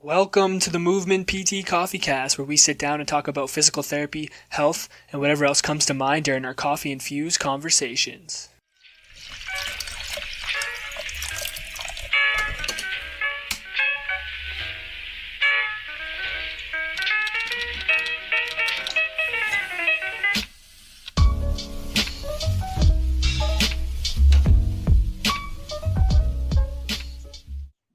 Welcome to the Movement PT Coffee Cast, where we sit down and talk about physical therapy, health, and whatever else comes to mind during our coffee-infused conversations.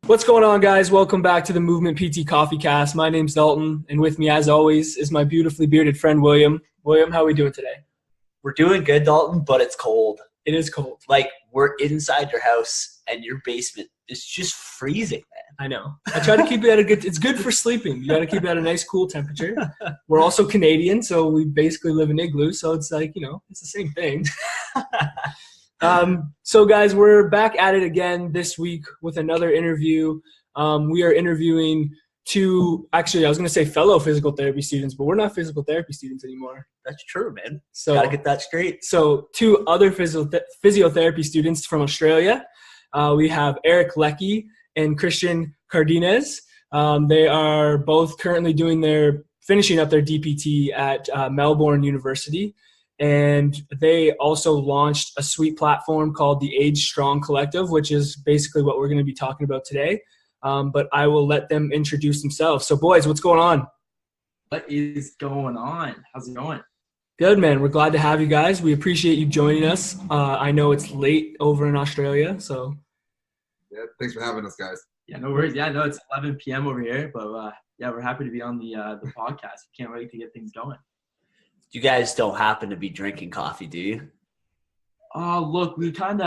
What's going on, guys? Welcome back to the Movement PT Coffee Cast. My name's Dalton, and with me, as always, is my beautifully bearded friend, William. William, how are we doing today? We're doing good, Dalton, but it's cold. It is cold. Like, we're inside your house, and your basement is just freezing, man. I know. I try to keep it at a good – it's good for sleeping. You got to keep it at a nice, cool temperature. We're also Canadian, so we basically live in igloos, so it's like, it's the same thing. So guys, we're back at it again this week with another interview. We are interviewing two, actually, I was going to say fellow physical therapy students, but we're not physical therapy students anymore. That's true, man. So gotta get that straight. So two other physiotherapy students from Australia. We have Eric Leckie and Christian Cardenas. They are both currently finishing up their DPT at Melbourne University. And they also launched a sweet platform called the Age Strong Collective, which is basically what we're going to be talking about today. But I will let them introduce themselves. So, boys, what's going on? What is going on? How's it going? Good, man. We're glad to have you guys. We appreciate you joining us. I know it's late over in Australia, so. Yeah, thanks for having us, guys. Yeah, no worries. Yeah, no, it's 11 p.m. over here, but yeah, we're happy to be on the podcast. We can't wait to get things going. You guys don't happen to be drinking coffee, do you? Oh, look, Christian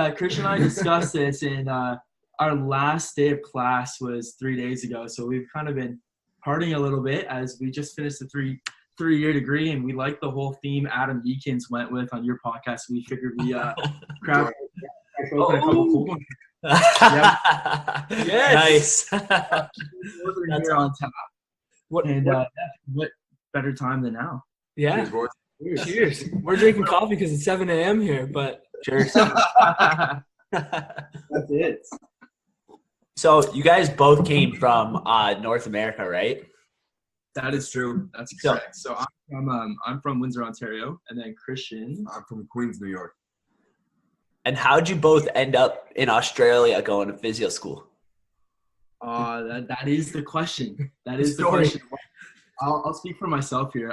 and I discussed this, and our last day of class was 3 days ago, so we've kind of been partying a little bit as we just finished a three-year degree, and we like the whole theme Adam Eakins went with on your podcast. We figured we crack open a couple cold ones. Yes. Nice. Here on tap. What better time than now? Yeah. Cheers, boys. Cheers. We're drinking coffee because it's 7 a.m. here, but Cheers. That's it. So you guys both came from North America, right? That is true. That's correct. So I'm from Windsor, Ontario, and then Christian. I'm from Queens, New York. And how'd you both end up in Australia going to physio school? That is the question. That is the question. I'll speak for myself here.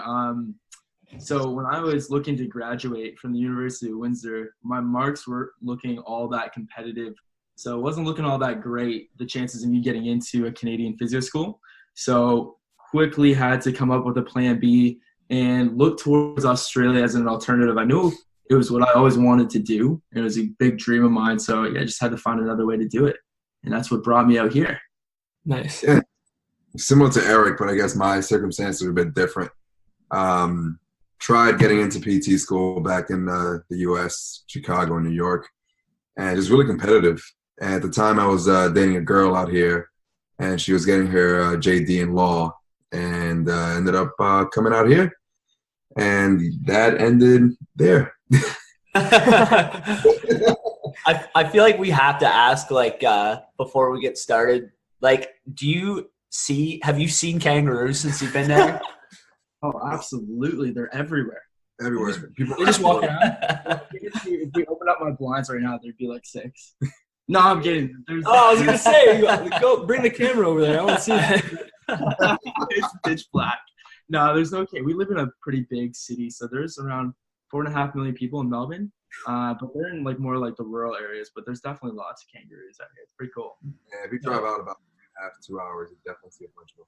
So when I was looking to graduate from the University of Windsor, my marks weren't looking all that competitive. So it wasn't looking all that great, the chances of me getting into a Canadian physio school. So quickly had to come up with a plan B and look towards Australia as an alternative. I knew it was what I always wanted to do. It was a big dream of mine. So yeah, I just had to find another way to do it. And that's what brought me out here. nice. Yeah. Similar to Eric, but I guess my circumstances were a bit different. Tried getting into PT school back in the U.S., Chicago and New York, and it was really competitive. And at the time, I was dating a girl out here, and she was getting her JD in law, and ended up coming out here, and that ended there. I feel like we have to ask, before we get started, have you seen kangaroos since you've been there? Oh, absolutely. They're everywhere. Everywhere. They just walk around. If we open up my blinds right now, there'd be like 6. No, I'm kidding. I was gonna say, go bring the camera over there. I want to see that. It's pitch black. No, there's no we live in a pretty big city, so there's around 4.5 million people in Melbourne. But they're in more like the rural areas. But there's definitely lots of kangaroos out here. It's pretty cool. Yeah, if you drive out about 2 hours, you definitely see a bunch of them.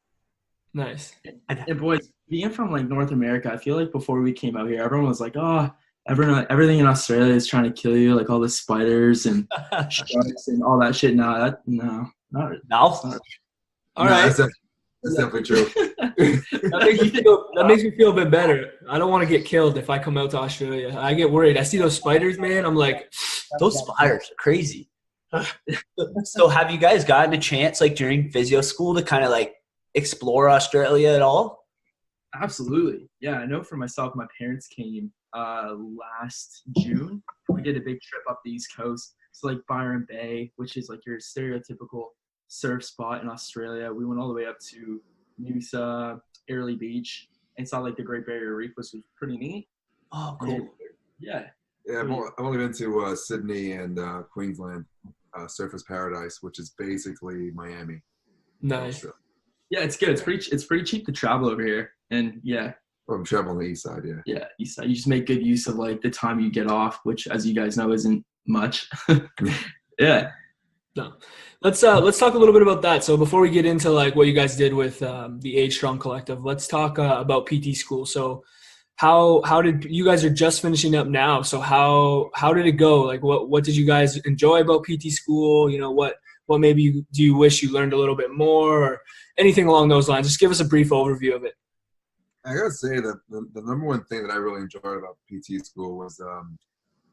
Nice. And boys, being from North America, I feel like before we came out here, everyone was like, "Oh, everything in Australia is trying to kill you, like all the spiders and sharks and all that shit." No. No? All right. That's definitely true. That makes me feel a bit better. I don't want to get killed if I come out to Australia. I get worried. I see those spiders, man. I'm like, Those spiders are crazy. So have you guys gotten a chance, during physio school, to kind of, explore Australia at all? Absolutely. Yeah, I know for myself, my parents came last June. We did a big trip up the East Coast. So Byron Bay, which is your stereotypical surf spot in Australia. We went all the way up to Noosa, Airlie Beach, and saw like the Great Barrier Reef, which was pretty neat. Oh, cool. And, yeah. Yeah, I've only been to Sydney and Queensland, Surfers Paradise, which is basically Miami. Nice. Yeah, it's good. It's pretty cheap to travel over here, and yeah. Well, I'm traveling on the east side, yeah. Yeah, east side. You just make good use of like the time you get off, which, as you guys know, isn't much. Yeah. No. Let's talk a little bit about that. So before we get into like what you guys did with the Age Strong Collective, let's talk about PT school. So how did you guys are just finishing up now? So how did it go? Like what did you guys enjoy about PT school? You know, what maybe do you wish you learned a little bit more or anything along those lines? Just give us a brief overview of it. I gotta say that the number one thing that I really enjoyed about PT school was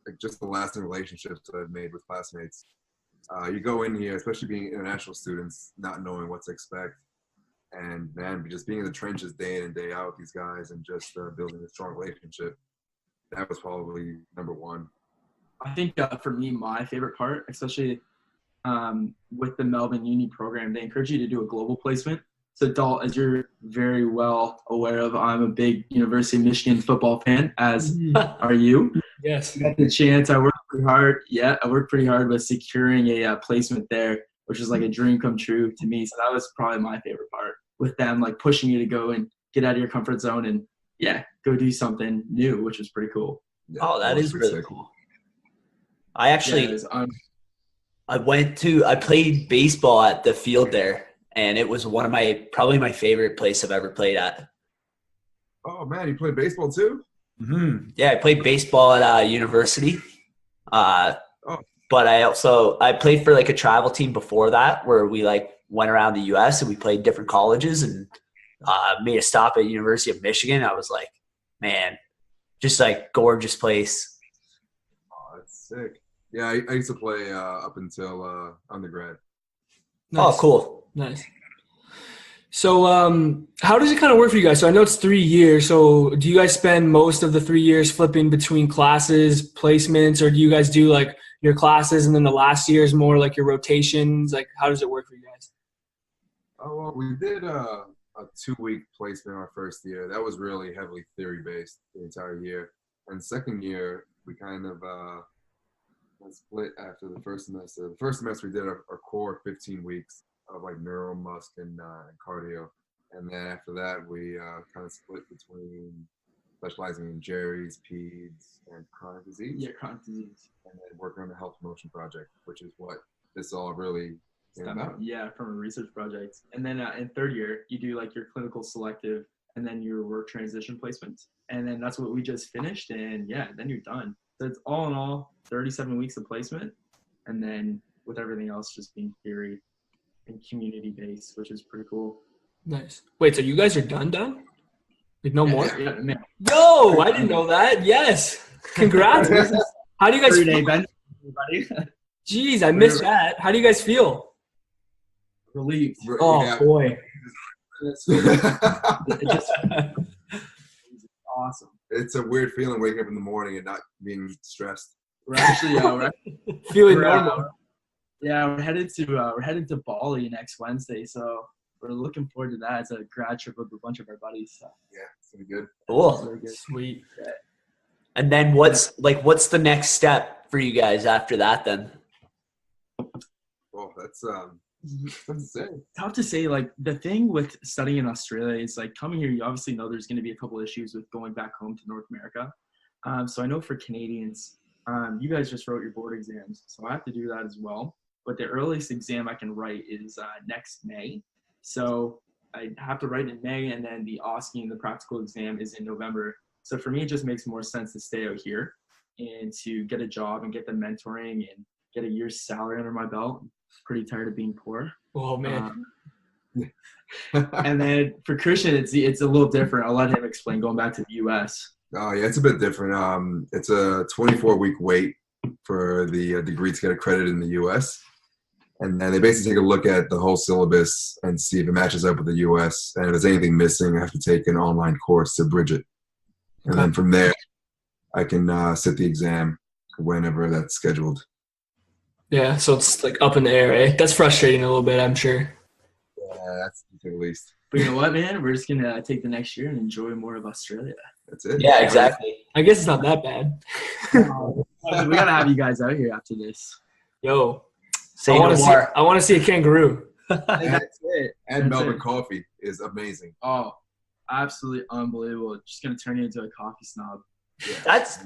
like just the lasting relationships that I've made with classmates. You go in here, especially being international students, not knowing what to expect, and man, just being in the trenches day in and day out with these guys, and just building a strong relationship. That was probably number one. I think for me, my favorite part, especially with the Melbourne Uni program, they encourage you to do a global placement. So, Dalt, as you're very well aware of, I'm a big University of Michigan football fan, as are you. Yes. I got the chance. I worked pretty hard. Yeah, I worked pretty hard with securing a placement there, which was like a dream come true to me. So that was probably my favorite part, with them like pushing you to go and get out of your comfort zone and, yeah, go do something new, which was pretty cool. Yeah, Oh, that is really sick. cool. I actually, Yeah, I played baseball at the field there, and it was probably my favorite place I've ever played at. Oh man, you played baseball too? Mm-hmm. Yeah, I played baseball at university. But I played for like a travel team before that, where we like went around the U.S. and we played different colleges and made a stop at University of Michigan. I was like, man, just like gorgeous place. Oh, that's sick. Yeah, I used to play up until undergrad. Nice. Oh, cool. Nice. So how does it kind of work for you guys? So I know it's 3 years. So do you guys spend most of the 3 years flipping between classes, placements, or do you guys do like your classes and then the last year is more like your rotations? Like how does it work for you guys? Oh, well, we did a 2-week placement our first year. That was really heavily theory-based the entire year. And second year, we kind of split after the first semester. The first semester, we did our core 15 weeks of like neuro, musc, and cardio. And then after that, we kind of split between specializing in Jerry's, peds, and chronic disease. Yeah, chronic disease. And then working on the health promotion project, which is what this all really came about. Yeah, from a research project. And then in third year, you do like your clinical selective and then your work transition placements. And then that's what we just finished. And yeah, then you're done. So it's all in all 37 weeks of placement. And then with everything else just being theory and community-based, which is pretty cool. Nice. Wait, so you guys are done? Like no more? Yeah, man. Yo, I didn't know that. Yes. Congrats. How do you guys 3-day feel? bench, everybody. Jeez, I missed that. How do you guys feel? Relieved. Oh, Yeah. boy. It just awesome. It's a weird feeling waking up in the morning and not being stressed. We're actually Feeling we're, normal. we're headed to Bali next Wednesday, so we're looking forward to that. It's a grad trip with a bunch of our buddies. So. Yeah, it's gonna be good. Cool. Really good. Sweet. And then what's the next step for you guys after that then? Oh, that's tough to say. Tough to say. Like the thing with studying in Australia is like coming here. You obviously know there's going to be a couple issues with going back home to North America. So I know for Canadians, you guys just wrote your board exams, so I have to do that as well. But the earliest exam I can write is next May. So I have to write in May, and then the OSCE and the practical exam is in November. So for me, it just makes more sense to stay out here and to get a job and get the mentoring and get a year's salary under my belt. I'm pretty tired of being poor. Oh, man. And then for Christian, it's a little different. I'll let him explain going back to the U.S. Oh yeah, it's a bit different. It's a 24-week wait for the degree to get accredited in the U.S. And then they basically take a look at the whole syllabus and see if it matches up with the U.S. And if there's anything missing, I have to take an online course to bridge it. And then from there, I can sit the exam whenever that's scheduled. Yeah, so it's like up in the air, eh? That's frustrating a little bit, I'm sure. Yeah, that's to say the least. But you know what, man? We're just gonna take the next year and enjoy more of Australia. That's it. Yeah, exactly. I guess it's not that bad. We gotta have you guys out here after this. Yo, Say no more. I want to see a kangaroo. And that's it. And That's Melbourne it. coffee is amazing. Oh, absolutely unbelievable. Just gonna turn you into a coffee snob. That's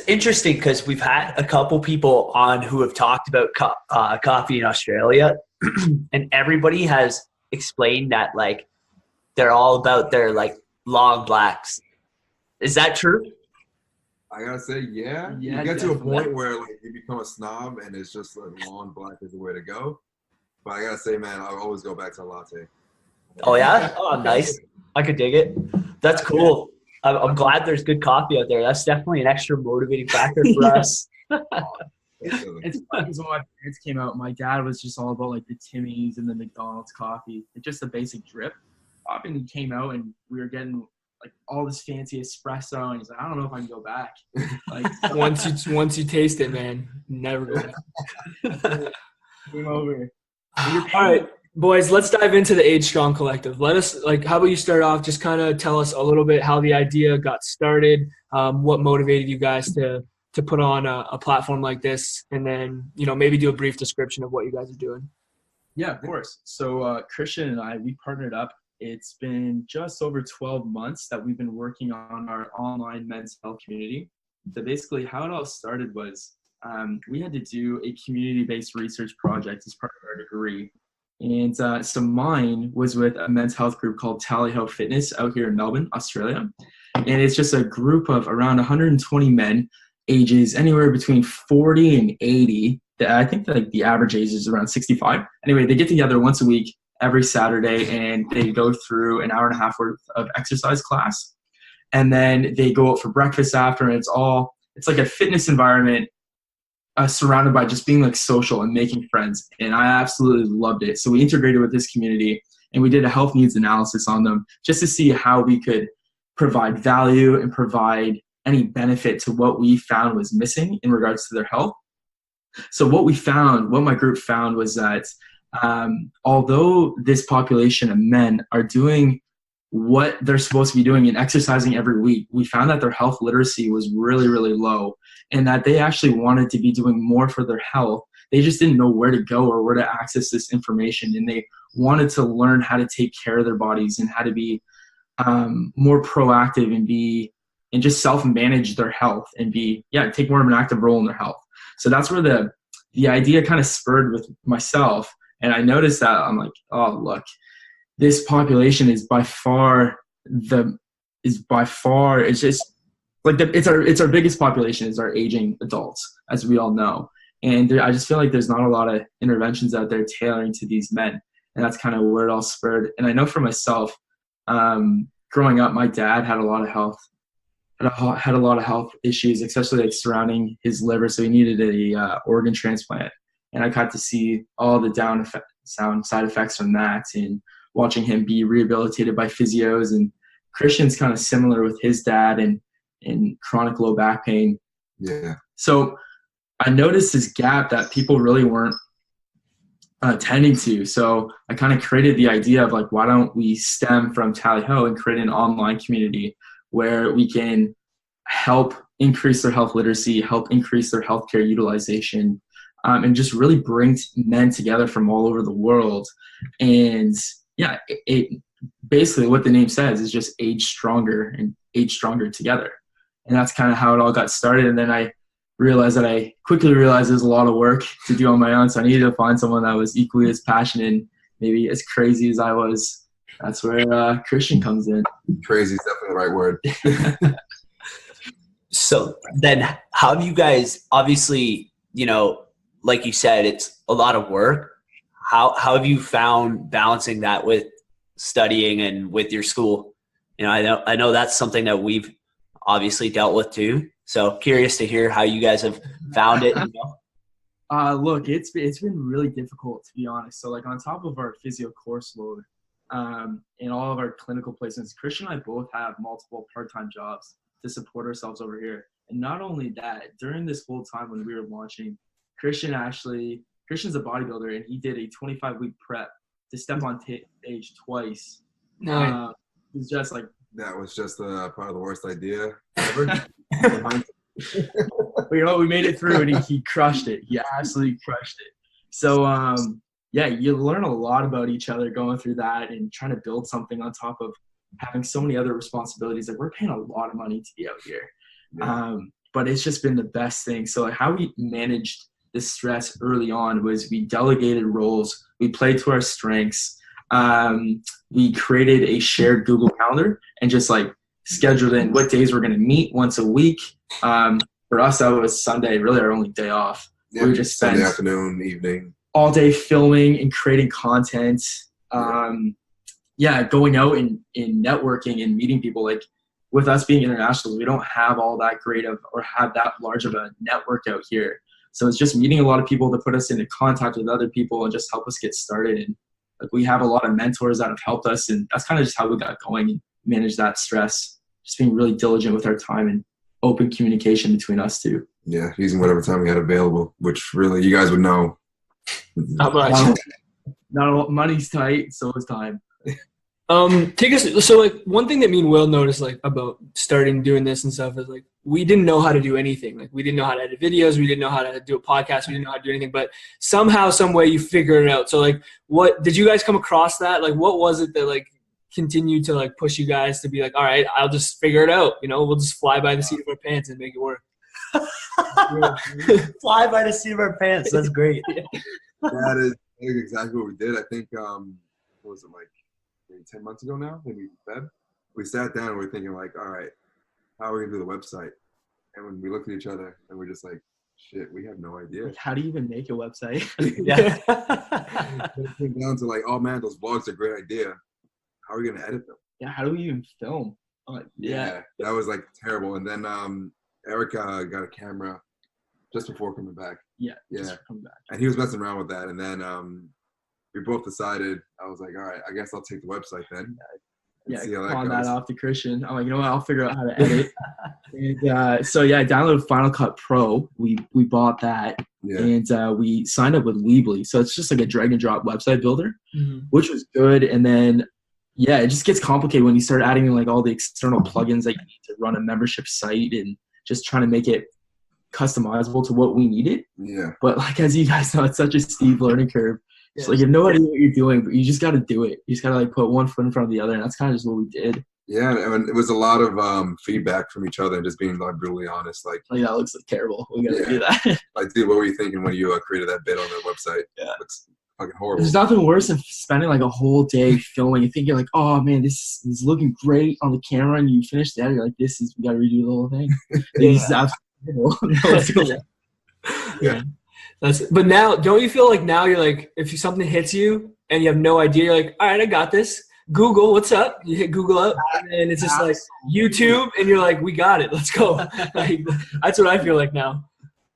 interesting because we've had a couple people on who have talked about coffee in Australia, and everybody has explained that like they're all about their like long blacks. Is that true? I gotta say, yeah. Yeah, You get to a definitely. point where like you become a snob and it's just like long black is the way to go. But I gotta say, man, I always go back to a latte. Oh yeah. Oh, nice. I could dig it. That's cool. I'm glad there's good coffee out there. That's definitely an extra motivating factor for us. It's funny because when my parents came out, my dad was just all about like the Timmy's and the McDonald's coffee. It's just a basic drip. Up and he came out and we were getting like all this fancy espresso and he's like, I don't know if I can go back. Like Once you taste it, man, never go back. came over. All right, boys, let's dive into the Age Strong Collective. Let us, like, how about you start off? Just kind of tell us a little bit how the idea got started, what motivated you guys to put on a platform like this, and then, you know, maybe do a brief description of what you guys are doing. Yeah, of course. So Christian and I, we partnered up. It's been just over 12 months that we've been working on our online men's health community. So basically how it all started was we had to do a community-based research project as part of our degree. And so mine was with a men's health group called Tally Ho Fitness out here in Melbourne, Australia. And it's just a group of around 120 men, ages anywhere between 40 and 80. I think that like the average age is around 65. Anyway, they get together once a week, every Saturday, and they go through an hour and a half worth of exercise class. And then they go out for breakfast after, and it's like a fitness environment surrounded by just being like social and making friends. And I absolutely loved it. So we integrated with this community and we did a health needs analysis on them just to see how we could provide value and provide any benefit to what we found was missing in regards to their health. So what my group found was that although this population of men are doing what they're supposed to be doing and exercising every week, we found that their health literacy was really, really low and that they actually wanted to be doing more for their health. They just didn't know where to go or where to access this information. And they wanted to learn how to take care of their bodies and how to be more proactive and just self-manage their health and take more of an active role in their health. So that's where the idea kind of spurred with myself. And I noticed that I'm like, oh, look, this population is by far it's just like it's our biggest population is our aging adults, as we all know. And I just feel like there's not a lot of interventions out there tailoring to these men. And that's kind of where it all spurred. And I know for myself, growing up, my dad had a lot of health issues, especially like surrounding his liver. So he needed a organ transplant. And I got to see all the side effects from that and watching him be rehabilitated by physios. And Christian's kind of similar with his dad and chronic low back pain. Yeah. So I noticed this gap that people really weren't tending to. So I kind of created the idea of like, why don't we stem from Tally Ho and create an online community where we can help increase their health literacy, help increase their healthcare utilization, and just really bring men together from all over the world. And yeah, it basically what the name says is just age stronger and age stronger together. And that's kind of how it all got started. And then I quickly realized there's a lot of work to do on my own. So I needed to find someone that was equally as passionate and maybe as crazy as I was. That's where Christian comes in. Crazy is definitely the right word. So then how do you guys, obviously, you know, like you said, it's a lot of work. How have you found balancing that with studying and with your school? You know, I know that's something that we've obviously dealt with too. So curious to hear how you guys have found it. You know? Look, it's been really difficult, to be honest. So like on top of our physio course load and all of our clinical placements, Christian and I both have multiple part-time jobs to support ourselves over here. And not only that, during this whole time when we were launching, Christian actually Christian's a bodybuilder, and he did a 25-week prep to step on stage twice. No. It was just like That was just probably the worst idea ever. but you know, we made it through, and he crushed it. He absolutely crushed it. So, yeah, you learn a lot about each other going through that and trying to build something on top of having so many other responsibilities. Like, we're paying a lot of money to be out here. Yeah. But it's just been the best thing. So like, how we managed the stress early on was we delegated roles. We played to our strengths. We created a shared Google Calendar and just like scheduled in what days we're going to meet once a week. For us, that was Sunday, really our only day off. Yeah, We would just spend Sunday afternoon, evening. all day filming and creating content. Going out and networking and meeting people. Like, with us being international, we don't have all that great of or have that large of a network out here. So it's just meeting a lot of people to put us into contact with other people and just help us get started. And like, we have a lot of mentors that have helped us, and that's kind of just how we got going and manage that stress. Just being really diligent with our time and open communication between us two. Yeah, using whatever time we had available, which really you guys would know. Not much. Not money's tight, so is time. Take us. So like, one thing that me and Will noticed like about starting doing this and stuff is like, we didn't know how to do anything. Like, we didn't know how to edit videos. We didn't know how to do a podcast. We didn't know how to do anything, but somehow, some way you figure it out. So like, what did you guys come across that? Like, what was it that like continued to like push you guys to be like, all right, I'll just figure it out. You know, we'll just fly by the seat of our pants and make it work. Fly by the seat of our pants. That's great. That is exactly what we did. I think, what was it, like maybe 10 months ago now, maybe Feb? We sat down and we were thinking like, all right, how are we going to do the website? And when we looked at each other and we're just like, shit, we have no idea. Like, how do you even make a website? Yeah. It came down to like, oh man, those vlogs are a great idea. How are we going to edit them? Yeah, how do we even film? Like, Yeah, that was like terrible. And then Eric got a camera just before coming back. Yeah. Yeah. Come back. And he was messing around with that. And then we both decided, I was like, all right, I guess I'll take the website then. Yeah, see how that pawn goes. that off to Christian. I'm like, you know what? I'll figure out how to edit. And so yeah, I downloaded Final Cut Pro. We bought that, Yeah. and we signed up with Weebly. So it's just like a drag and drop website builder, Mm-hmm. which was good. And then yeah, it just gets complicated when you start adding in like all the external plugins that you need to run a membership site and just trying to make it customizable to what we needed. Yeah. But like, as you guys know, it's such a steep learning curve. It's like, you have no idea what you're doing, but you just got to do it. You just got to like put one foot in front of the other. And that's kind of just what we did. Yeah. And it was a lot of feedback from each other and just being like brutally honest. Like, That looks like terrible. We got to Yeah. do that. like, dude, what were you thinking when you created that bit on the website? Yeah. It's fucking horrible. There's nothing worse than spending like a whole day filming and thinking like, oh man, this is looking great on the camera, and you finish that, you're like, we got to redo the whole thing. This is absolutely Yeah. But now, don't you feel like now you're like, if something hits you and you have no idea, you're like, all right, I got this. Google, what's up? You hit Google up, and it's just like YouTube, and you're like, we got it. Let's go. Like, that's what I feel like now.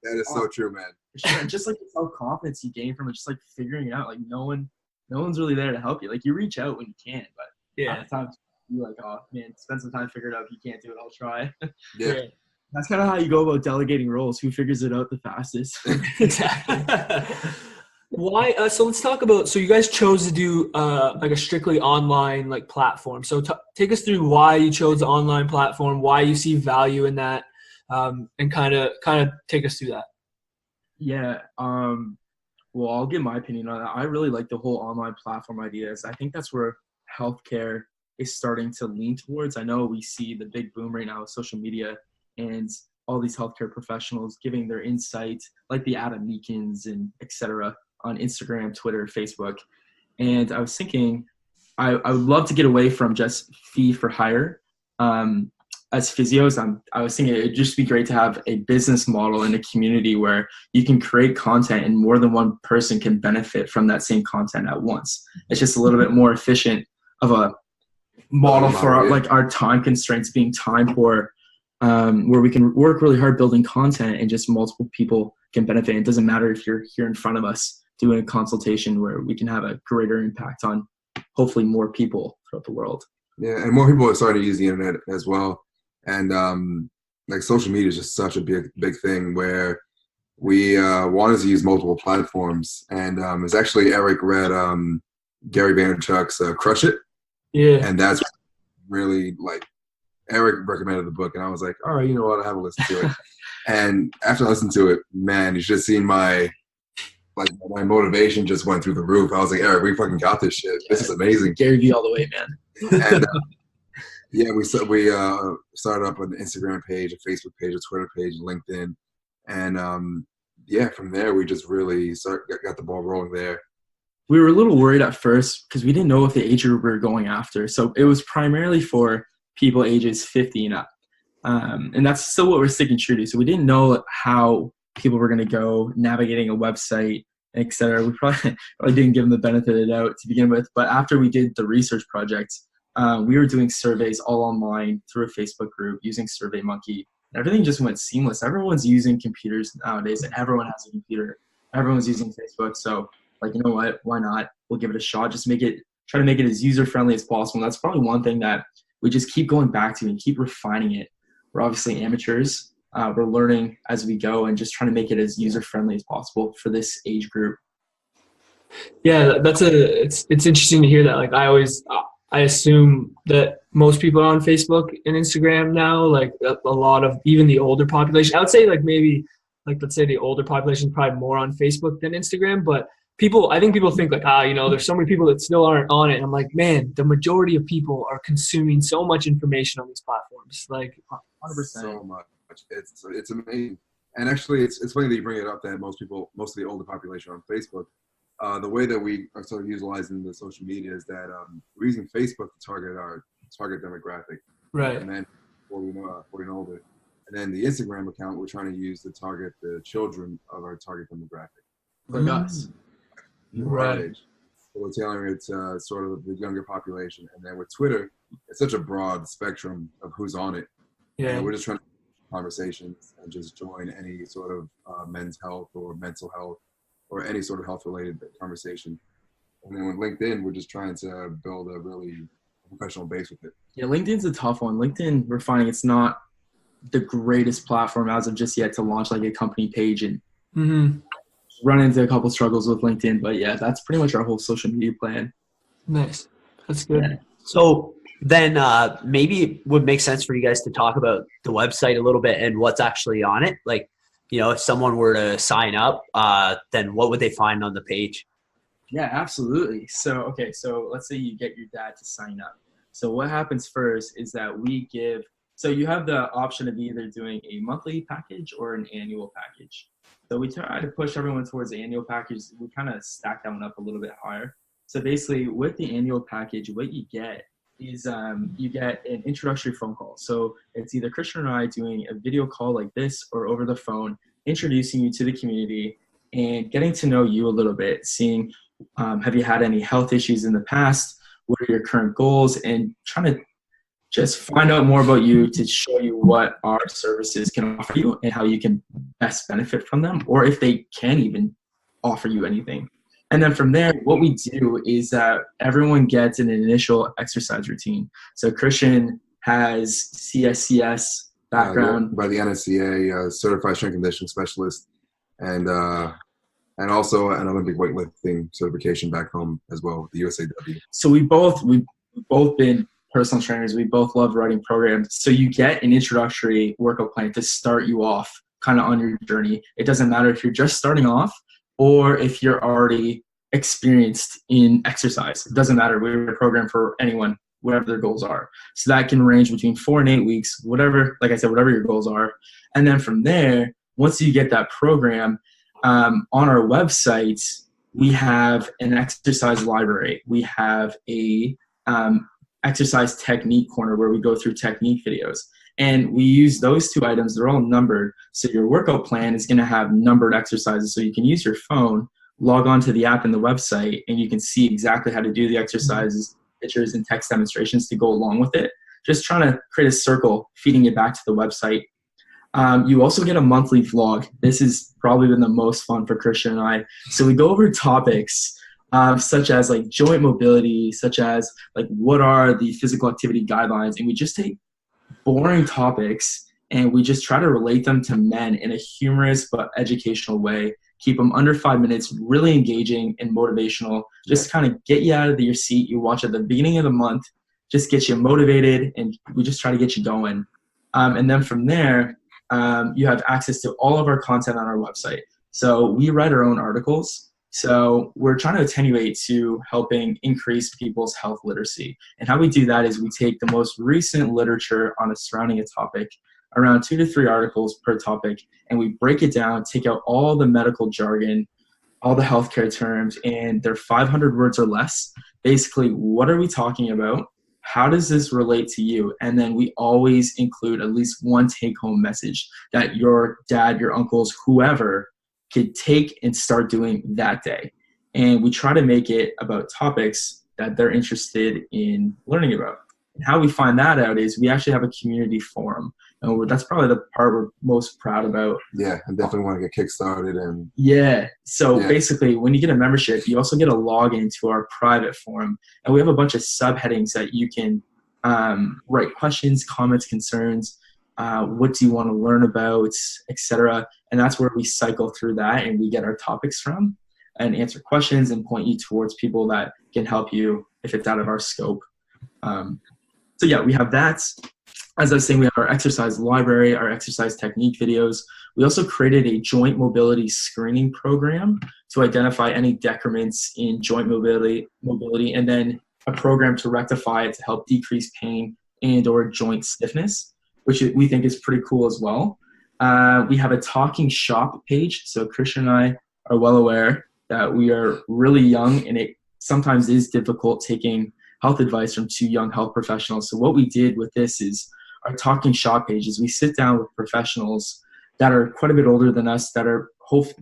That is so true, man. Sure. Just like the self-confidence you gain from it, just like figuring it out. Like no one's really there to help you. Like, you reach out when you can, but Yeah. at times you're like, oh man, spend some time to figure it out. If you can't do it, I'll try. Yeah. That's kind of how you go about delegating roles. Who figures it out the fastest? Exactly. Why? So let's talk about. So you guys chose to do like a strictly online like platform. So take us through why you chose the online platform, why you see value in that, and kind of take us through that. Yeah. Well, I'll give my opinion on that. I really like the whole online platform ideas. I think that's where healthcare is starting to lean towards. I know we see the big boom right now with social media and all these healthcare professionals giving their insight, like the Adam Meekins and et cetera, on Instagram, Twitter, Facebook. And I was thinking, I would love to get away from just fee for hire. As physios, I was thinking it'd just be great to have a business model in a community where you can create content and more than one person can benefit from that same content at once. It's just a little bit more efficient of a model for like our time constraints being time poor, where we can work really hard building content and just multiple people can benefit. It doesn't matter if you're here in front of us doing a consultation, where we can have a greater impact on hopefully more people throughout the world. Yeah, and more people are starting to use the internet as well. And like social media is just such a big thing where we wanted to use multiple platforms, and it's actually Eric read Gary Vaynerchuk's Crush It, and that's really like Eric recommended the book, and I was like, all right, you know what, I'll have a listen to it. And after I listened to it, man, you should have seen my motivation just went through the roof. I was like, Eric, we fucking got this shit. This is amazing. Gary Vee all the way, man. And yeah, we started up an Instagram page, a Facebook page, a Twitter page, LinkedIn, and yeah, from there we just really got the ball rolling there. We were a little worried at first because we didn't know what the age group we were going after. So it was primarily for people ages 50 and up. And that's still what we're sticking true to. So we didn't know how people were going to go navigating a website, et cetera. We probably didn't give them the benefit of the doubt to begin with. But after we did the research project, we were doing surveys all online through a Facebook group using SurveyMonkey. Everything just went seamless. Everyone's using computers nowadays, and everyone has a computer. Everyone's using Facebook. So, like, you know what? Why not? We'll give it a shot. Just try to make it as user-friendly as possible. And that's probably one thing that we just keep going back to and keep refining it. We're obviously amateurs. We're learning as we go and just trying to make it as user-friendly as possible for this age group. Yeah, it's interesting to hear that. Like, I assume that most people are on Facebook and Instagram now, like a lot of even the older population. I would say let's say the older population is probably more on Facebook than Instagram, but I think people think like, there's so many people that still aren't on it. And I'm like, man, the majority of people are consuming so much information on these platforms. Like 100%. So much. It's amazing. And actually, it's funny that you bring it up that most of the older population are on Facebook. The way that we are sort of utilizing the social media is that we're using Facebook to target our target demographic. Right. And then 40 and older. And then the Instagram account we're trying to use to target the children of our target demographic. Like us. Right. So we're tailoring it to sort of the younger population. And then with Twitter, it's such a broad spectrum of who's on it. Yeah. And we're just trying to have conversations and just join any sort of men's health or mental health or any sort of health-related conversation. And then with LinkedIn, we're just trying to build a really professional base with it. Yeah, LinkedIn's a tough one. LinkedIn, we're finding it's not the greatest platform as of just yet to launch like a company page and run into a couple struggles with LinkedIn. But yeah, that's pretty much our whole social media plan. Nice. That's good. Yeah. So then maybe it would make sense for you guys to talk about the website a little bit and what's actually on it. Like, if someone were to sign up, then what would they find on the page? Yeah, absolutely. So let's say you get your dad to sign up. So what happens first is that so you have the option of either doing a monthly package or an annual package. So we try to push everyone towards the annual package. We kind of stack that one up a little bit higher. So basically with the annual package, what you get is you get an introductory phone call. So it's either Christian or I doing a video call like this or over the phone, introducing you to the community and getting to know you a little bit, seeing have you had any health issues in the past, what are your current goals, and trying to just find out more about you to show you what our services can offer you and how you can best benefit from them, or if they can even offer you anything. And then from there, what we do is that everyone gets an initial exercise routine. So Christian has CSCS background. By the NSCA, Certified Strength and Conditioning Specialist, and also an Olympic weightlifting certification back home as well with the USAW. So we've both been personal trainers. We both love writing programs. So you get an introductory workout plan to start you off kind of on your journey. It doesn't matter if you're just starting off or if you're already experienced in exercise. It doesn't matter. We're a program for anyone, whatever their goals are. So that can range between 4 and 8 weeks, whatever, like I said, whatever your goals are. And then from there, once you get that program, on our website, we have an exercise library. We have a exercise technique corner where we go through technique videos. And we use those 2 items. They're all numbered. So your workout plan is going to have numbered exercises. So you can use your phone, log on to the app and the website, and you can see exactly how to do the exercises, pictures, and text demonstrations to go along with it. Just trying to create a circle, feeding it back to the website. You also get a monthly vlog. This has probably been the most fun for Christian and I. So we go over topics such as like joint mobility, such as like what are the physical activity guidelines, and we just take boring topics And we just try to relate them to men in a humorous but educational way. Keep them under 5 minutes, really engaging and motivational. Just kind of get you out of your seat. You watch at the beginning of the month, just get you motivated, and we just try to get you going. And then from there, you have access to all of our content on our website. So we write our own articles. So we're trying to attenuate to helping increase people's health literacy. And how we do that is we take the most recent literature on a surrounding a topic, around 2 to 3 articles per topic, and we break it down, take out all the medical jargon, all the healthcare terms, and they're 500 words or less. Basically, what are we talking about? How does this relate to you? And then we always include at least one take-home message that your dad, your uncles, whoever could take and start doing that day. And we try to make it about topics that they're interested in learning about. And how we find that out is we actually have a community forum. And that's probably the part we're most proud about. Yeah, I definitely want to get kickstarted. And yeah. So basically, when you get a membership, you also get a login to our private forum. And we have a bunch of subheadings that you can write questions, comments, concerns. What do you want to learn about, etc. And that's where we cycle through that and we get our topics from and answer questions and point you towards people that can help you if it's out of our scope. So yeah, we have that. As I was saying, we have our exercise library, our exercise technique videos. We also created a joint mobility screening program to identify any decrements in joint mobility, and then a program to rectify it to help decrease pain and or joint stiffness, which we think is pretty cool as well. We have a talking shop page. So Christian and I are well aware that we are really young and it sometimes is difficult taking health advice from 2 young health professionals. So what we did with this is our talking shop pages. We sit down with professionals that are quite a bit older than us, that are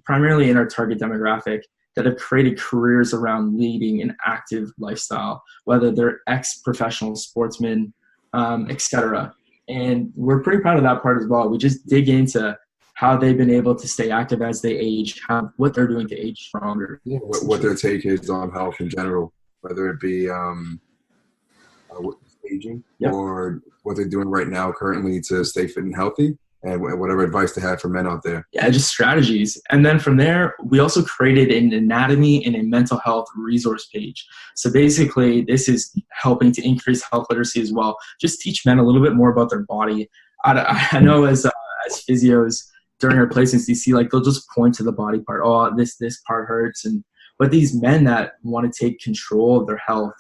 primarily in our target demographic, that have created careers around leading an active lifestyle, whether they're ex-professional sportsmen, etc. And we're pretty proud of that part as well. We just dig into how they've been able to stay active as they age, what they're doing to age stronger. Yeah, what their take is on health in general, whether it be aging or what they're doing right now currently to stay fit and healthy, and whatever advice they have for men out there. Yeah, just strategies. And then from there, we also created an anatomy and a mental health resource page. So basically, this is helping to increase health literacy as well. Just teach men a little bit more about their body. I know as physios during our placements, you see like they'll just point to the body part. Oh, this part hurts. But these men that want to take control of their health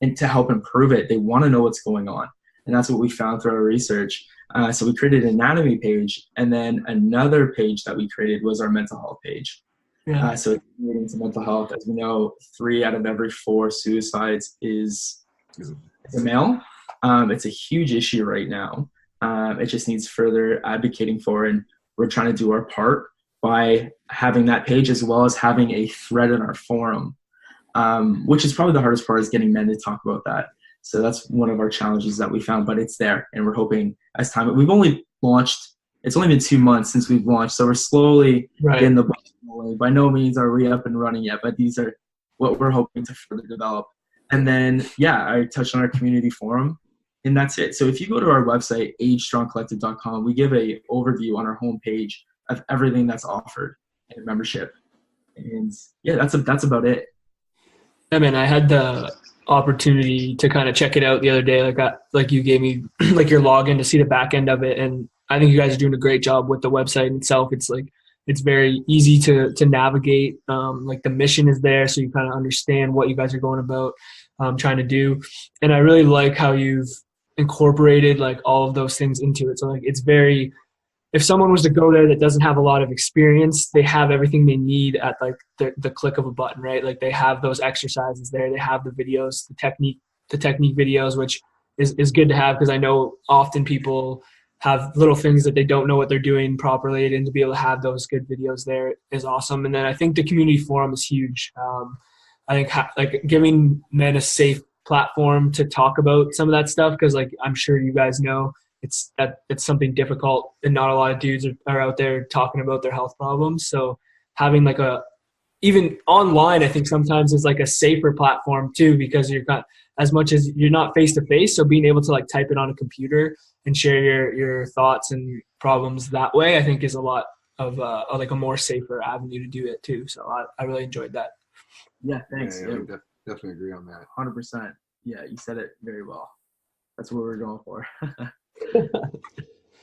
and to help improve it, they want to know what's going on. And that's what we found through our research. So we created an anatomy page, and then another page that we created was our mental health page. Yeah. So it's relating to mental health. As we know, 3 out of every 4 suicides is a male. It's a huge issue right now. It just needs further advocating for, and we're trying to do our part by having that page as well as having a thread in our forum, which is probably the hardest part, is getting men to talk about that. So that's one of our challenges that we found, but it's there, and we're hoping as time. We've only launched, it's only been 2 months since we've launched, so we're slowly getting the ball rolling. By no means are we up and running yet, but these are what we're hoping to further develop. And then, I touched on our community forum, and that's it. So if you go to our website, agestrongcollective.com, we give a overview on our homepage of everything that's offered in membership. And that's about it. I mean, I had the opportunity to kind of check it out the other day. Like you gave me like your login to see the back end of it. And I think you guys are doing a great job with the website itself. It's very easy to navigate. Like the mission is there, so you kind of understand what you guys are going about, trying to do. And I really like how you've incorporated like all of those things into it. So like it's very, if someone was to go there that doesn't have a lot of experience, they have everything they need at like the click of a button, right? Like they have those exercises there, they have the videos, the technique videos, which is good to have, because I know often people have little things that they don't know what they're doing properly, and to be able to have those good videos there is awesome. And then I think the community forum is huge. I think like giving men a safe platform to talk about some of that stuff, because like I'm sure you guys know, it's something difficult, and not a lot of dudes are out there talking about their health problems. So having like even online, I think sometimes is like a safer platform too, because you're not, as much as you're not face to face. So being able to like type it on a computer and share your thoughts and problems that way, I think is a lot of like a more safer avenue to do it too. So I really enjoyed that. Yeah, thanks. Yeah, definitely agree on that. 100%. Yeah, you said it very well. That's what we're going for.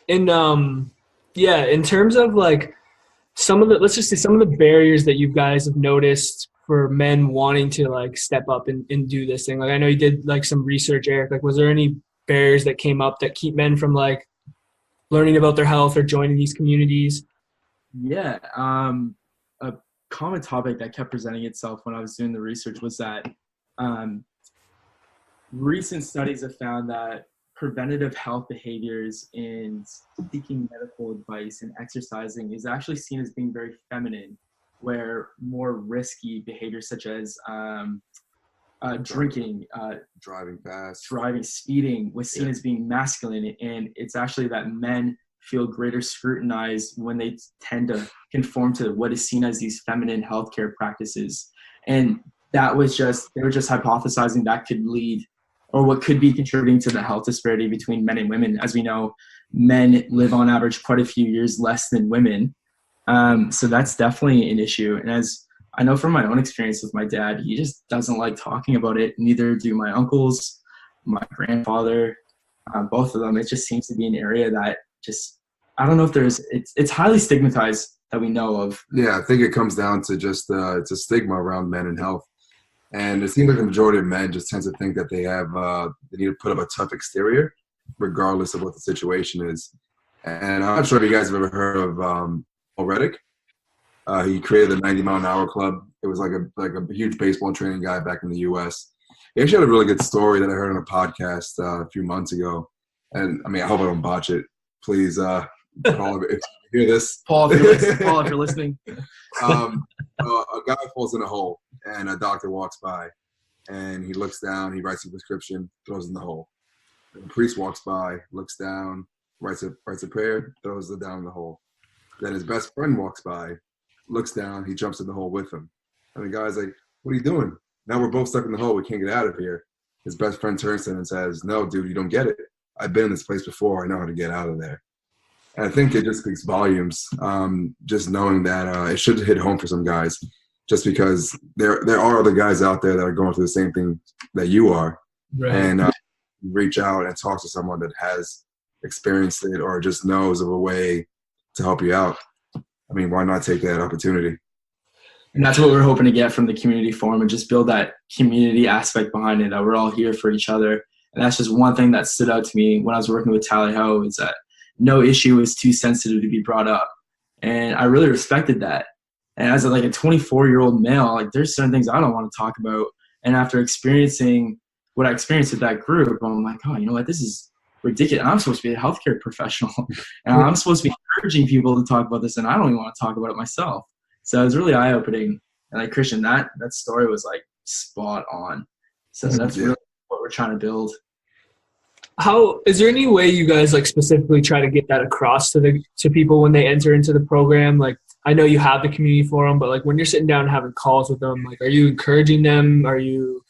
And yeah, in terms of like let's just say some of the barriers that you guys have noticed for men wanting to like step up and do this thing. Like I know you did like some research, Eric. Like was there any barriers that came up that keep men from like learning about their health or joining these communities? Yeah, a common topic that kept presenting itself when I was doing the research was that recent studies have found that preventative health behaviors and seeking medical advice and exercising is actually seen as being very feminine, where more risky behaviors such as drinking, driving fast, speeding was seen as being masculine. And it's actually that men feel greater scrutinized when they tend to conform to what is seen as these feminine healthcare practices. And they were just hypothesizing that could lead, or what could be contributing to the health disparity between men and women. As we know, men live on average quite a few years less than women. So that's definitely an issue. And as I know from my own experience with my dad, he just doesn't like talking about it. Neither do my uncles, my grandfather, both of them. It just seems to be an area that just, I don't know if it's highly stigmatized that we know of. Yeah, I think it comes down to just it's a stigma around men and health. And it seems like the majority of men just tend to think that they need to put up a tough exterior, regardless of what the situation is. And I'm not sure if you guys have ever heard of Paul Reddick. He created the 90-mile-an-hour club. It was like a huge baseball training guy back in the U.S. He actually had a really good story that I heard on a podcast a few months ago. And I mean, I hope I don't botch it. Please call if you hear this. Paul, if you're listening. A guy falls in a hole, and a doctor walks by, and he looks down, he writes a prescription, throws it in the hole. And the priest walks by, looks down, writes a prayer, throws it down in the hole. Then his best friend walks by, looks down, he jumps in the hole with him. And the guy's like, "What are you doing? Now we're both stuck in the hole, we can't get out of here." His best friend turns to him and says, "No, dude, you don't get it. I've been in this place before, I know how to get out of there." And I think it just speaks volumes, just knowing that it should hit home for some guys, just because there are other guys out there that are going through the same thing that you are. Right. And reach out and talk to someone that has experienced it or just knows of a way to help you out. I mean, why not take that opportunity? And that's what we're hoping to get from the community forum, and just build that community aspect behind it, that we're all here for each other. And that's just one thing that stood out to me when I was working with Tally Ho, is that no issue is too sensitive to be brought up. And I really respected that. And as a 24-year-old male, like there's certain things I don't want to talk about. And after experiencing what I experienced with that group, I'm like, oh, you know what, this is ridiculous. I'm supposed to be a healthcare professional. And I'm supposed to be encouraging people to talk about this, and I don't even want to talk about it myself. So it was really eye-opening. And like Christian, that story was like spot on. So that's really what we're trying to build. How is there any way you guys like specifically try to get that across to people when they enter into the program? Like, I know you have the community forum, but like when you're sitting down and having calls with them, like, are you encouraging them? Are you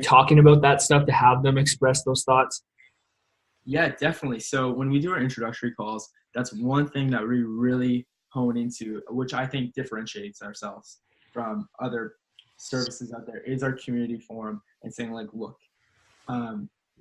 talking about that stuff to have them express those thoughts? Yeah, definitely. So when we do our introductory calls, that's one thing that we really hone into, which I think differentiates ourselves from other services out there, is our community forum, and saying like, look,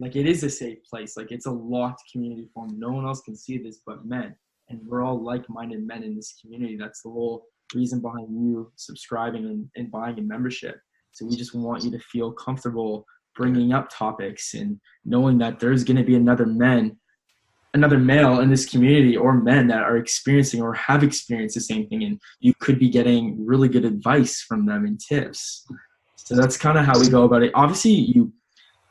like it is a safe place. Like it's a locked community forum. No one else can see this but men. And we're all like-minded men in this community. That's the whole reason behind you subscribing and buying a membership. So we just want you to feel comfortable bringing up topics and knowing that there's going to be another male in this community, or men that are experiencing or have experienced the same thing. And you could be getting really good advice from them and tips. So that's kind of how we go about it. Obviously,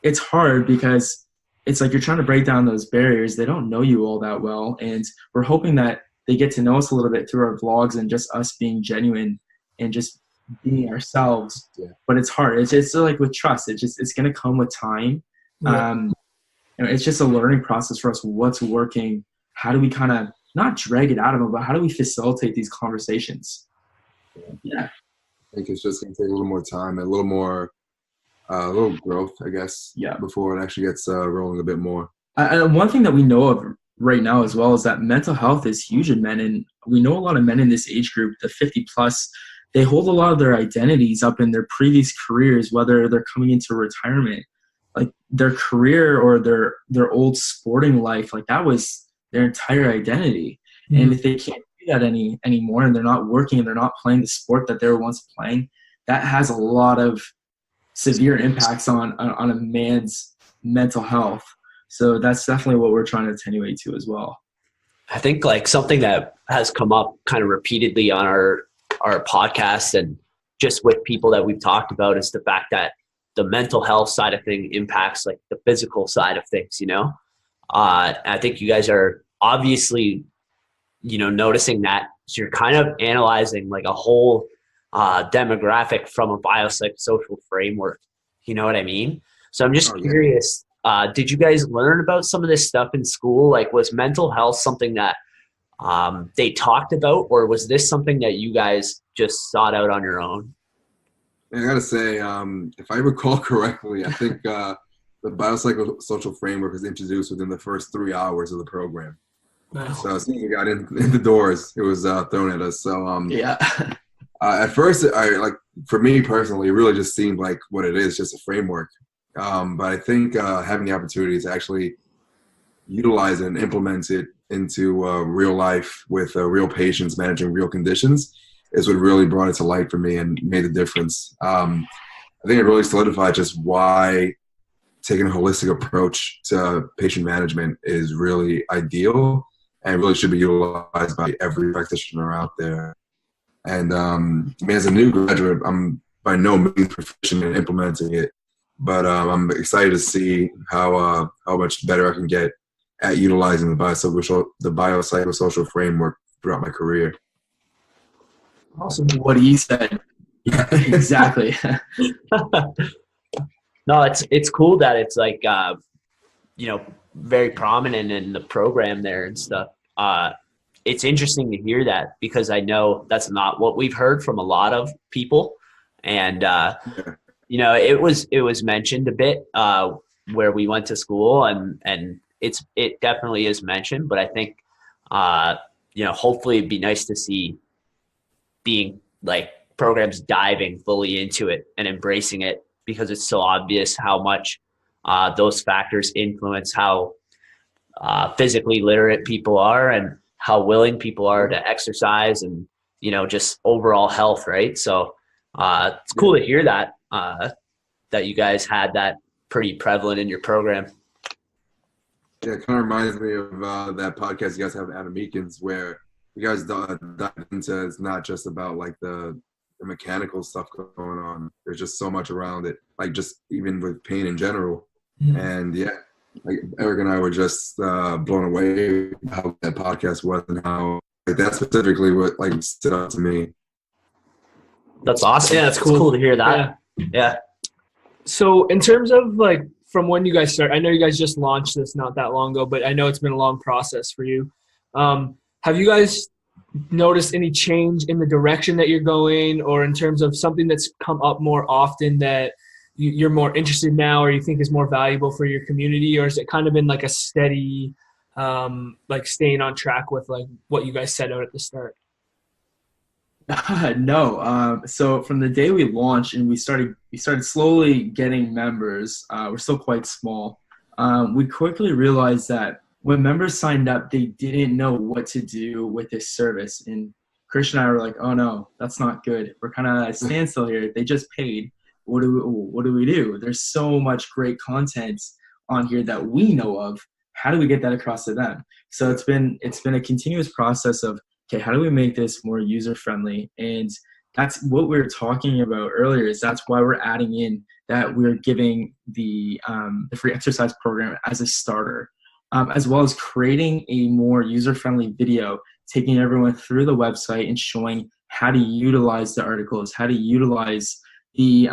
it's hard because it's like you're trying to break down those barriers. They don't know you all that well. And we're hoping that they get to know us a little bit through our vlogs and just us being genuine and just being ourselves. Yeah. But it's hard. It's just like with trust. It's going to come with time. Yeah. It's just a learning process for us. What's working? How do we kind of not drag it out of them, but how do we facilitate these conversations? Yeah. I think it's just going to take a little more time and a little growth, I guess. Yeah. Before it actually gets rolling a bit more. And one thing that we know of right now as well is that mental health is huge in men. And we know a lot of men in this age group, the 50 plus, they hold a lot of their identities up in their previous careers, whether they're coming into retirement, like their career or their old sporting life, like that was their entire identity. Mm-hmm. And if they can't do that anymore, and they're not working and they're not playing the sport that they were once playing, that has a lot of severe impacts on a man's mental health. So that's definitely what we're trying to attenuate to as well. I think like something that has come up kind of repeatedly on our podcast and just with people that we've talked about is the fact that the mental health side of things impacts like the physical side of things, you know? I think you guys are obviously, you know, noticing that. So you're kind of analyzing like a whole demographic from a biopsychosocial framework. You know what I mean? So I'm just curious, did you guys learn about some of this stuff in school? Like was mental health something that they talked about, or was this something that you guys just sought out on your own? I gotta say, if I recall correctly, I think the biopsychosocial framework was introduced within the first 3 hours of the program. Wow. So as soon as we got in the doors, it was thrown at us. So yeah. At first, for me personally, it really just seemed like what it is, just a framework. But I think having the opportunity to actually utilize it and implement it into real life with real patients managing real conditions is what really brought it to light for me and made a difference. I think it really solidified just why taking a holistic approach to patient management is really ideal and really should be utilized by every practitioner out there. And I mean, as a new graduate, I'm by no means proficient in implementing it, but I'm excited to see how much better I can get at utilizing the biopsychosocial framework throughout my career. Awesome. What he said. Exactly. No, it's cool that it's like, you know, very prominent in the program there and stuff. It's interesting to hear that because I know that's not what we've heard from a lot of people. And, you know, it was mentioned a bit where we went to school and it definitely is mentioned, but I think, you know, hopefully it'd be nice to see being like programs diving fully into it and embracing it because it's so obvious how much those factors influence how physically literate people are and how willing people are to exercise and, you know, just overall health, right? So it's cool to hear that, that you guys had that pretty prevalent in your program. Yeah, it kind of reminds me of that podcast you guys have with Adam Meekins where you guys dive into it's not just about like the mechanical stuff going on. There's just so much around it, like just even with pain in general. Mm-hmm. And yeah, like Eric and I were just blown away how that podcast was and how like that specifically what like stood out to me. That's awesome. Yeah, that's cool. It's cool to hear that. Yeah. So in terms of like from when you guys start, I know you guys just launched this not that long ago, but I know it's been a long process for you. Have you guys noticed any change in the direction that you're going or in terms of something that's come up more often that you're more interested now or you think is more valuable for your community? Or has it kind of been like a steady, like staying on track with like what you guys set out at the start? No. So from the day we launched and we started slowly getting members, we're still quite small. We quickly realized that when members signed up, they didn't know what to do with this service. And Christian and I were like, oh no, that's not good. We're kind of at a standstill here. They just paid. What do we do? There's so much great content on here that we know of. How do we get that across to them? So it's been a continuous process of, okay, how do we make this more user-friendly? And that's what we were talking about earlier is that's why we're adding in that we're giving the free exercise program as a starter, as well as creating a more user-friendly video, taking everyone through the website and showing how to utilize the articles, how to utilize the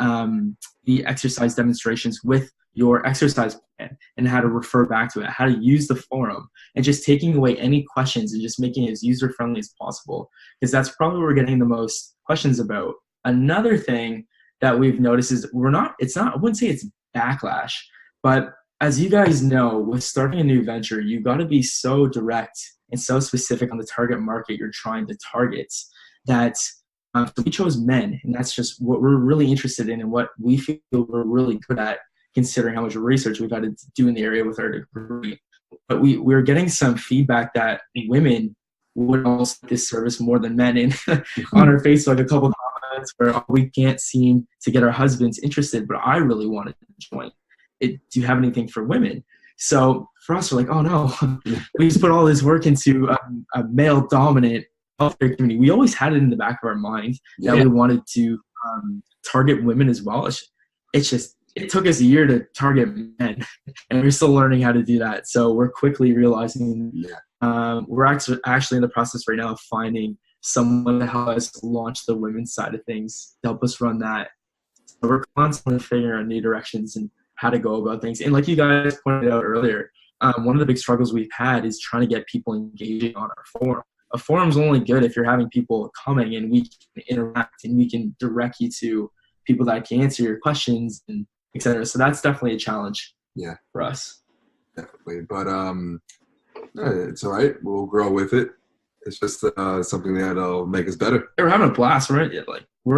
exercise demonstrations with your exercise plan and how to refer back to it, how to use the forum, and just taking away any questions and just making it as user-friendly as possible, because that's probably what we're getting the most questions about. Another thing that we've noticed is I wouldn't say it's backlash, but as you guys know, with starting a new venture, you got to be so direct and so specific on the target market you're trying to target that so we chose men, and that's just what we're really interested in and what we feel we're really good at, considering how much research we've had to do in the area with our degree. But we're getting some feedback that women would almost like this service more than men. And on our Facebook, a couple comments where we can't seem to get our husbands interested, but I really wanted to join. Do you have anything for women? So for us, we're like, oh no, we just put all this work into a male-dominant healthcare community. We always had it in the back of our mind that we wanted to target women as well. It's just, it took us a year to target men, and we're still learning how to do that. So we're quickly realizing we're actually in the process right now of finding someone to help us launch the women's side of things, to help us run that. So we're constantly figuring out new directions and how to go about things. And like you guys pointed out earlier, one of the big struggles we've had is trying to get people engaging on our forum. A forum's only good if you're having people coming and we can interact and we can direct you to people that can answer your questions and et cetera. So that's definitely a challenge for us. Definitely. But it's all right. We'll grow with it. It's just something that'll make us better. We're having a blast. We're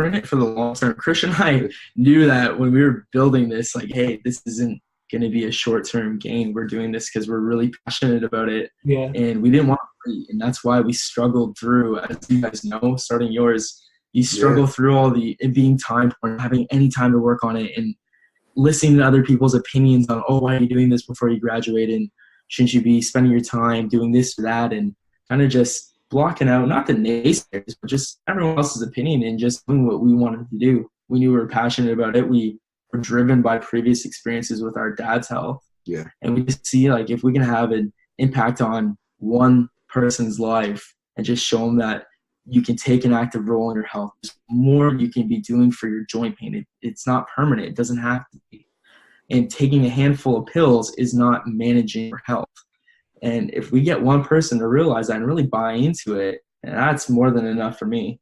in it for the long term. Christian and I knew that when we were building this, like, hey, this isn't going to be a short-term gain. We're doing this because we're really passionate about it. Yeah. And we didn't want to wait. And that's why we struggled through, as you guys know, starting yours, you struggle through all it being time for having any time to work on it and listening to other people's opinions on, oh, why are you doing this before you graduate? And shouldn't you be spending your time doing this or that? And kind of just blocking out, not the naysayers, but just everyone else's opinion and just doing what we wanted to do. We knew we were passionate about it. We were driven by previous experiences with our dad's health. Yeah. And we just see, like, if we can have an impact on one person's life and just show them that you can take an active role in your health, there's more you can be doing for your joint pain. It's not permanent. It doesn't have to be. And taking a handful of pills is not managing your health. And if we get one person to realize that and really buy into it, that's more than enough for me.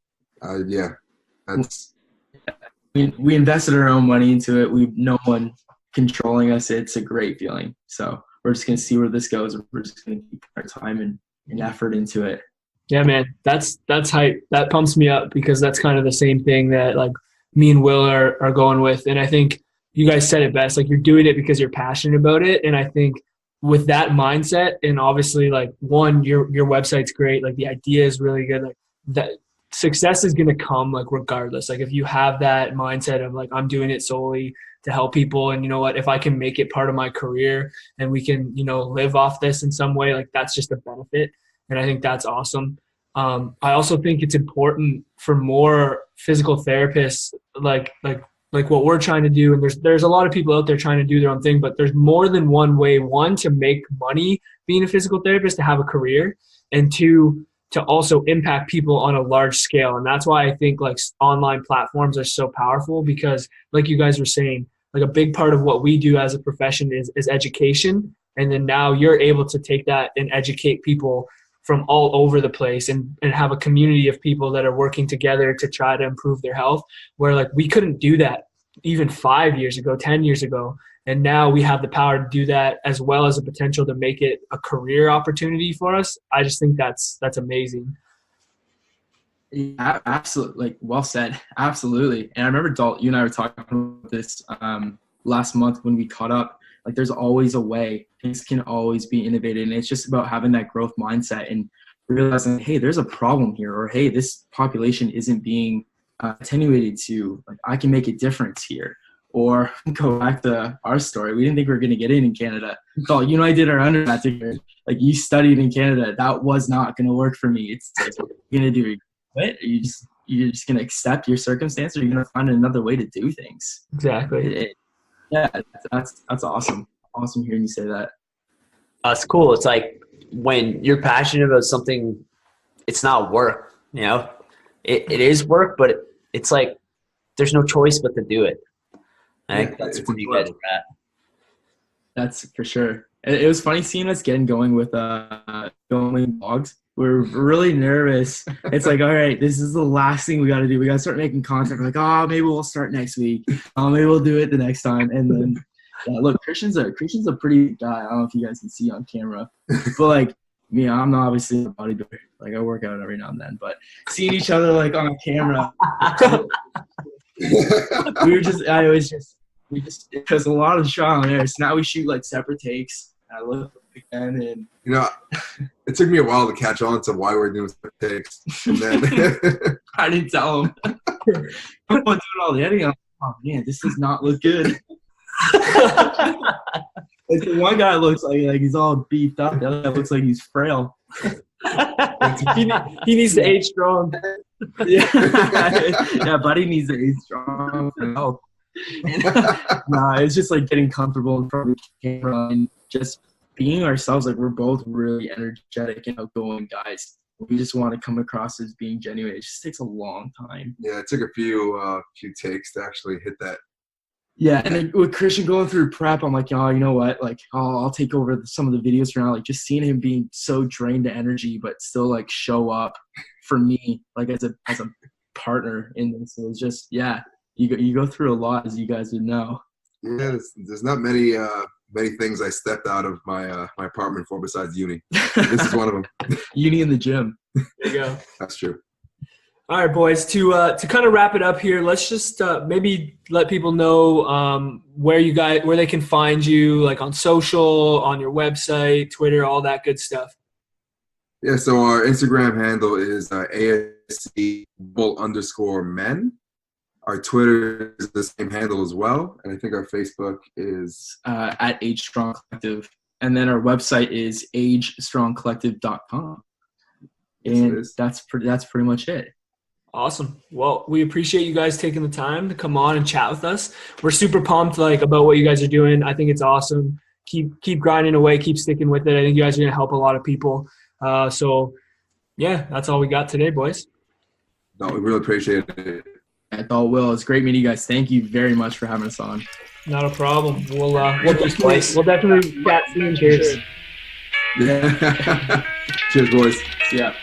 We invested our own money into it. We've no one controlling us. It's a great feeling. So we're just going to see where this goes. We're just going to keep our time and effort into it. Yeah, man, that's hype. That pumps me up because that's kind of the same thing that like me and Will are going with. And I think you guys said it best. Like, you're doing it because you're passionate about it. And I think with that mindset, and obviously, like, one, your website's great. Like, the idea is really good. Like, that success is going to come, like, regardless. Like, if you have that mindset of like, I'm doing it solely to help people, and you know what, if I can make it part of my career and we can, live off this in some way, like, that's just a benefit. And I think that's awesome. I also think it's important for more physical therapists, like what we're trying to do. And there's a lot of people out there trying to do their own thing, but there's more than one way. One, to make money being a physical therapist, to have a career, and two, to also impact people on a large scale. And that's why I think like online platforms are so powerful, because like you guys were saying, like, a big part of what we do as a profession is education. And then now you're able to take that and educate people from all over the place and have a community of people that are working together to try to improve their health, where like we couldn't do that even 5 years ago, 10 years ago. And now we have the power to do that, as well as a potential to make it a career opportunity for us. I just think that's amazing. Yeah, absolutely. Like, well said. Absolutely. And I remember, Dalt, you and I were talking about this last month when we caught up. Like, there's always a way. Things can always be innovated. And it's just about having that growth mindset and realizing, hey, there's a problem here, or hey, this population isn't being attenuated to. Like, I can make a difference here. Or go back to our story. We didn't think we were going to get in Canada. So, I did our undergrad degree. Like, you studied in Canada. That was not going to work for me. It's like, what are you going to do? What? You're just going to accept your circumstance, or you're going to find another way to do things. Exactly. Yeah, that's awesome. Awesome hearing you say that. That's cool. It's like when you're passionate about something, it's not work. It is work, but it's like there's no choice but to do it. I think that's where you guys are at. That's for sure. It was funny seeing us getting going with going blogs. We're really nervous. It's like, all right, this is the last thing we got to do. We got to start making content. We're like, maybe we'll start next week. Maybe we'll do it the next time. And then Yeah, look, Christian's a pretty guy. I don't know if you guys can see on camera, but like me, I'm not obviously a bodybuilder. Like I work out every now and then, but seeing each other like on camera, there's a lot of trial and error. So now we shoot like separate takes. I look again, and You know, it took me a while to catch on to why we're doing takes. And then I didn't tell him. I'm doing all the editing. I'm like, oh man, this does not look good. Like the one guy looks like he's all beefed up. The other guy looks like he's frail. he needs to age strong. Yeah, buddy needs to age strong for health. Nah, it's just like getting comfortable in front of the camera and just being ourselves. Like we're both really energetic and outgoing guys. We just want to come across as being genuine. It just takes a long time. yeah, it took a few takes to actually hit that. Yeah, and then with Christian going through prep, I'm like, oh, you know what? Like, I'll take over some of the videos for now. Like, just seeing him being so drained to energy, but still like show up for me, like as a partner in this. So it's just, yeah, you go through a lot, as you guys would know. Yeah, there's not many things I stepped out of my my apartment for besides uni. This is one of them. Uni in the gym. There you go. That's true. All right, boys. To kind of wrap it up here, let's just maybe let people know where they can find you, like on social, on your website, Twitter, all that good stuff. Yeah, so our Instagram handle is ASC_men. Our Twitter is the same handle as well, and I think our Facebook is at Age Strong Collective, and then our website is agestrongcollective.com, and that's pretty much it. Awesome. Well, we appreciate you guys taking the time to come on and chat with us. We're super pumped about what you guys are doing. I think it's awesome. Keep grinding away, keep sticking with it. I think you guys are going to help a lot of people. So yeah, that's all we got today, boys. No, we really appreciate it. I thought, Will, it's great meeting you guys. Thank you very much for having us on. Not a problem. We'll definitely chat soon. Cheers. Yeah. Cheers, boys. Yeah.